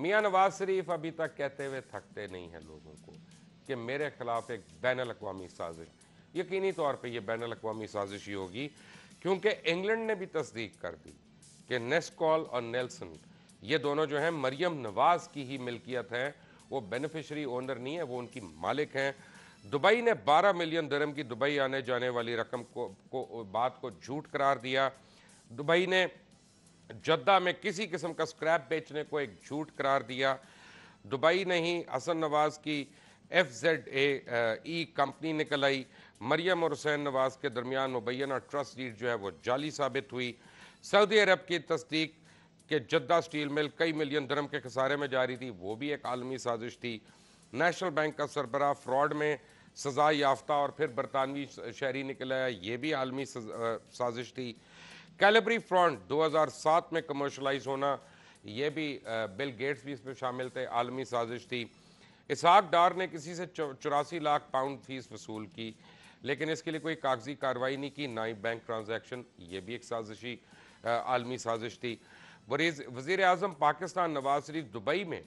मियां नवाज शरीफ अभी तक कहते हुए थकते नहीं हैं लोगों को कि मेरे खिलाफ एक बैनुल-अक़वामी साजिश, यकीनी तौर पे ये बैनुल-अक़वामी साजिश ही होगी, क्योंकि इंग्लैंड ने भी तस्दीक कर दी कि नेस्कॉल और नेल्सन ये दोनों जो हैं मरियम नवाज की ही मिल्कियत हैं, वो बेनिफिशरी ओनर नहीं है, वो उनकी मालिक हैं। दुबई ने 12 मिलियन दिरहम की दुबई आने जाने वाली रकम को बात को झूठ करार दिया। दुबई ने जद्दा में किसी किस्म का स्क्रैप बेचने को एक झूठ करार दिया। दुबई ने ही हसन नवाज की FZAE कंपनी निकल आई। मरियम और हुसैन नवाज के दरमियान मुबैना ट्रस्ट डीड जो है वो जाली साबित हुई। सऊदी अरब की तस्दीक कि जद्दा स्टील मिल कई मिलियन दिरहम के खसारे में जा रही थी, वो भी एक आलमी साजिश थी। नेशनल बैंक का सरबराह फ्रॉड में सजा याफ्ता और फिर बरतानवी शहरी निकला, ये भी आलमी साजिश थी। कैलिब्री फ्रंट 2007 में कमर्शलाइज होना, ये भी बिल गेट्स भी इसमें शामिल थे, आलमी साजिश थी। इसहाक डार ने किसी से 84 लाख पाउंड फीस वसूल की, लेकिन इसके लिए कोई कागजी कार्रवाई नहीं की, ना ही बैंक ट्रांजैक्शन, ये भी एक साजिशी आलमी साजिश थी। वज़ीर आज़म पाकिस्तान नवाज शरीफ दुबई में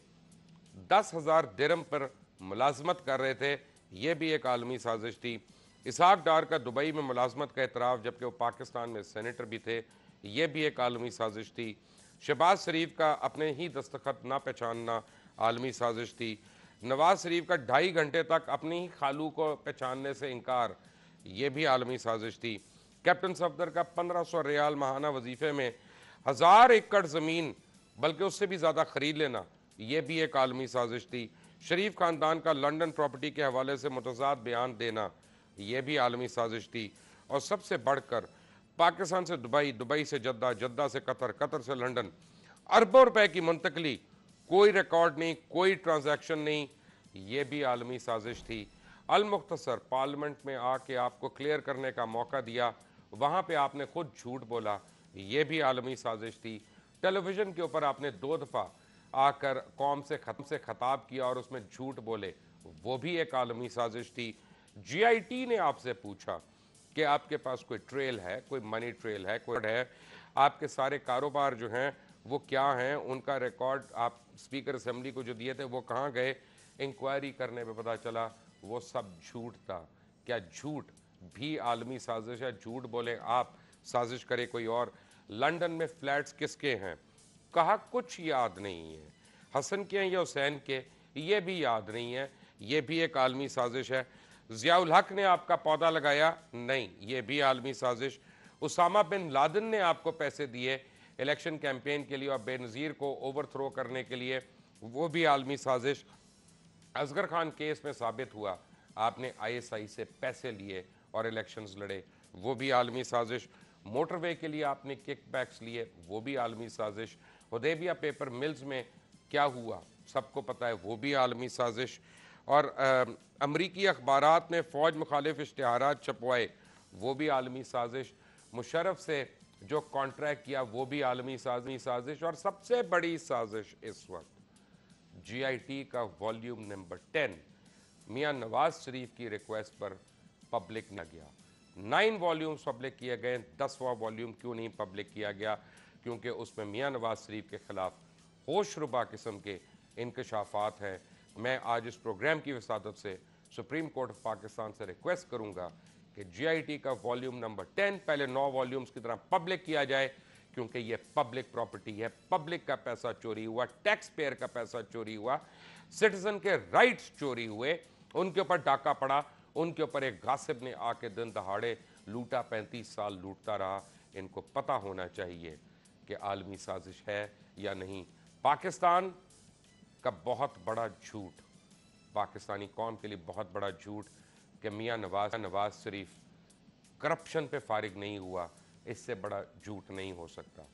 10,000 दिरहम पर मुलाजमत कर रहे थे, ये भी एक आलमी साजिश थी। इसहाक डार का दुबई में मुलाजमत का एतराफ़, जबकि वो पाकिस्तान में सेनेटर भी थे, ये भी एक आलमी साजिश थी। शहबाज शरीफ का अपने ही दस्तखत ना पहचानना आलमी साजिश थी। नवाज शरीफ का 2.5 घंटे तक अपनी ही खालू को पहचानने से इनकार, ये भी आलमी साजिश थी। कैप्टन सफदर का 1500 रियाल माहाना वजीफे में 1000 एकड़ ज़मीन बल्कि उससे भी ज़्यादा ख़रीद लेना, यह भी एक आलमी साजिश थी। शरीफ ख़ानदान का लंदन प्रॉपर्टी के हवाले से मुतज़ाद बयान देना, यह भी आलमी साजिश थी। और सबसे बढ़कर पाकिस्तान से दुबई, दुबई से जद्दा, जद्दा से कतर, कतर से लंदन अरबों रुपए की मुंतकली, कोई रिकॉर्ड नहीं, कोई ट्रांजैक्शन नहीं, ये भी आलमी साजिश थी। अल मुख्तसर पार्लियामेंट में आके आपको क्लियर करने का मौका दिया, वहाँ पे आपने खुद झूठ बोला, ये भी आलमी साजिश थी। टेलीविज़न के ऊपर आपने 2 दफ़ा आकर कौम से खताब किया और उसमें झूठ बोले, वो भी एक आलमी साजिश थी। GIT ने आपसे पूछा कि आपके पास कोई ट्रेल है, कोई मनी ट्रेल है, कोई है, आपके सारे कारोबार जो हैं वो क्या हैं, उनका रिकॉर्ड आप स्पीकर असेंबली को जो दिए थे वो कहाँ गए। इंक्वायरी करने पे पता चला वो सब झूठ था। क्या झूठ भी आलमी साजिश है? झूठ बोले आप, साजिश करे कोई और। लंदन में फ्लैट्स किसके हैं, कहा कुछ याद नहीं है, हसन के हैं या हुसैन के, ये भी याद नहीं है, ये भी एक आलमी साजिश है। ज़ियाउल हक ने आपका पौधा लगाया, नहीं, ये भी आलमी साजिश। उसामा बिन लादेन ने आपको पैसे दिए इलेक्शन कैंपेन के लिए और बेनज़ीर को ओवरथ्रो करने के लिए, वो भी आलमी साजिश। असगर खान केस में साबित हुआ आपने ISI से पैसे लिए और इलेक्शंस लड़े, वो भी आलमी साजिश। मोटरवे के लिए आपने किकबैक्स लिए, वो भी आलमी साजिश। हुदैबिया पेपर मिल्स में क्या हुआ सबको पता है, वो भी आलमी साजिश। और अमरीकी अखबारात ने फ़ौज मुखालिफ इश्तिहारात छपवाए, वो भी आलमी साजिश। मुशर्रफ से जो कॉन्ट्रैक्ट किया, वो भी आलमी साजिश। और सबसे बड़ी साजिश इस वक्त GIT का वॉल्यूम नंबर 10 मियां नवाज शरीफ की रिक्वेस्ट पर पब्लिक न गया। 9 वॉल्यूम्स पब्लिक किए गए, 10वां वॉल्यूम क्यों नहीं पब्लिक किया गया? क्योंकि उसमें मियां नवाज शरीफ के खिलाफ होशरुबा किस्म के इंकशाफात हैं। मैं आज इस प्रोग्राम की वसादत से सुप्रीम कोर्ट ऑफ पाकिस्तान से रिक्वेस्ट करूंगा कि GIT का वॉल्यूम नंबर 10 पहले 9 वॉल्यूम्स की तरह पब्लिक किया जाए, क्योंकि ये पब्लिक प्रॉपर्टी है, पब्लिक का पैसा चोरी हुआ, टैक्स पेयर का पैसा चोरी हुआ, सिटीजन के राइट्स चोरी हुए, उनके ऊपर डाका पड़ा, उनके ऊपर एक गासिब ने आके दिन दहाड़े लूटा, 35 साल लूटता रहा। इनको पता होना चाहिए कि आलमी साजिश है या नहीं। पाकिस्तान का बहुत बड़ा झूठ, पाकिस्तानी कौम के लिए बहुत बड़ा झूठ कि मियां नवाज शरीफ करप्शन पे फारिग नहीं हुआ, इससे बड़ा झूठ नहीं हो सकता।